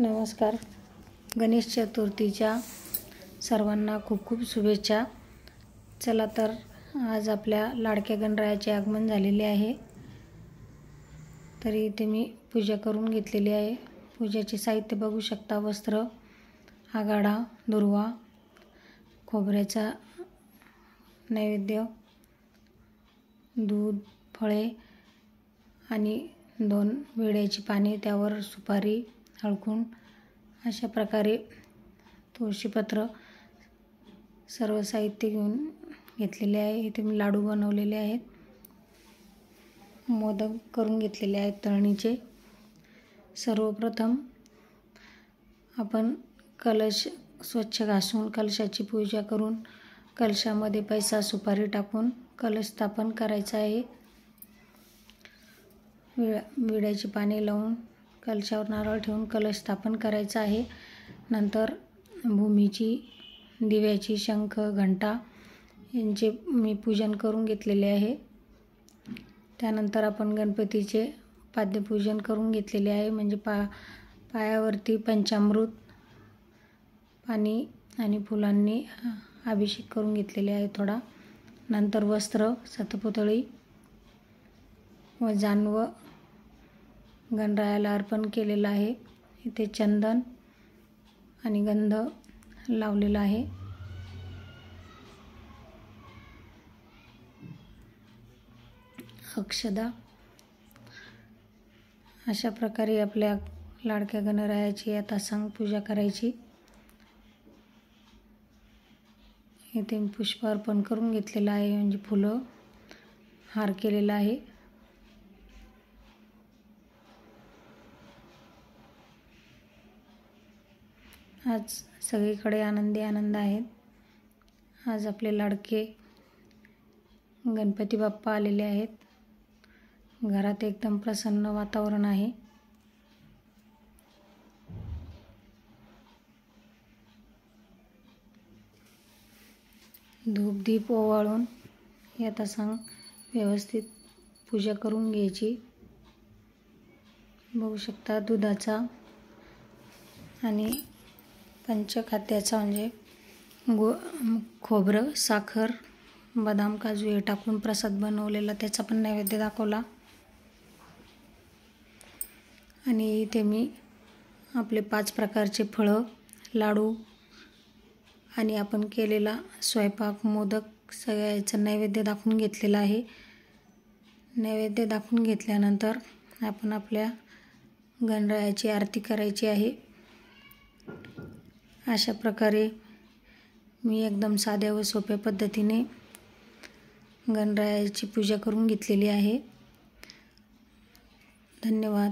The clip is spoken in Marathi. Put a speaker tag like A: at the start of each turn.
A: नमस्कार. गणेश चतुर्थीच्या सर्वांना खूप खूप शुभेच्छा. चला तर आज आपल्या लाडक्या गणरायाचे आगमन झालेले आहे. तरी इथे मी पूजा करून घेतलेली आहे. पूजेचे साहित्य बघू शकता. वस्त्र, आघाडा, दुर्वा, खोबऱ्याचा नैवेद्य, दूध, फळे आणि 2 विड्याची पाने, त्यावर सुपारी, हळकुंड, अशा प्रकारे तुळशीपत्र सर्व साहित्य घेऊन घेतलेले आहे. इथे मी लाडू बनवलेले आहेत. मोदक करून घेतलेले आहेत तळणीचे. सर्वप्रथम आपण कलश स्वच्छ घासून कलशाची पूजा करून कलशामध्ये पैसा सुपारी टाकून कलश स्थापन करायचा आहे. विड्याची पाने लावून कलशावर नारळ ठेवून कलश स्थापन करायचा आहे. नंतर भूमीची, दिव्याची, शंख, घंटा यांचे मी पूजन करून घेतलेले आहे. त्यानंतर आपण गणपतीचे पाद्यपूजन करून घेतलेले आहे. म्हणजे पायावरती पंचामृत, पाणी आणि फुलांनी अभिषेक करून घेतलेले आहे थोडा. नंतर वस्त्र, सतपुतळी व जानवं गणरायाला अर्पण केलेलं आहे. इथे चंदन आणि गंध लावलेला आहे. अक्षदा. अशा प्रकारे आपल्या लाडक्या गणरायाची आता सांग पूजा करायची. इथे पुष्प अर्पण करून घेतलेलं आहे. म्हणजे फुलं, हार केलेला आहे. आज सगळीकडे आनंद आहेत. आज आपले लाडके गणपती बाप्पा आलेले आहेत. घरात एकदम प्रसन्न वातावरण आहे. धूप दीप ओवाळून यात सांग व्यवस्थित पूजा करून घ्यायची. बघू शकता दुधाचा आणि पंचखाद्याचा म्हणजे खोबरं, साखर, बदाम, काजू हे टाकून प्रसाद बनवलेला, त्याचा पण नैवेद्य दाखवला. आणि इथे मी आपले 5 प्रकारचे फळं, लाडू आणि आपण केलेला स्वयंपाक, मोदक सगळ्याचा नैवेद्य दाखवून घेतलेला आहे. नैवेद्य दाखवून घेतल्यानंतर आपण आपल्या गणरायाची आरती करायची आहे. अशा प्रकारे मी एकदम साध्या व सोप्या पद्धतीने गणरायाची पूजा करून घेतलेली आहे. धन्यवाद.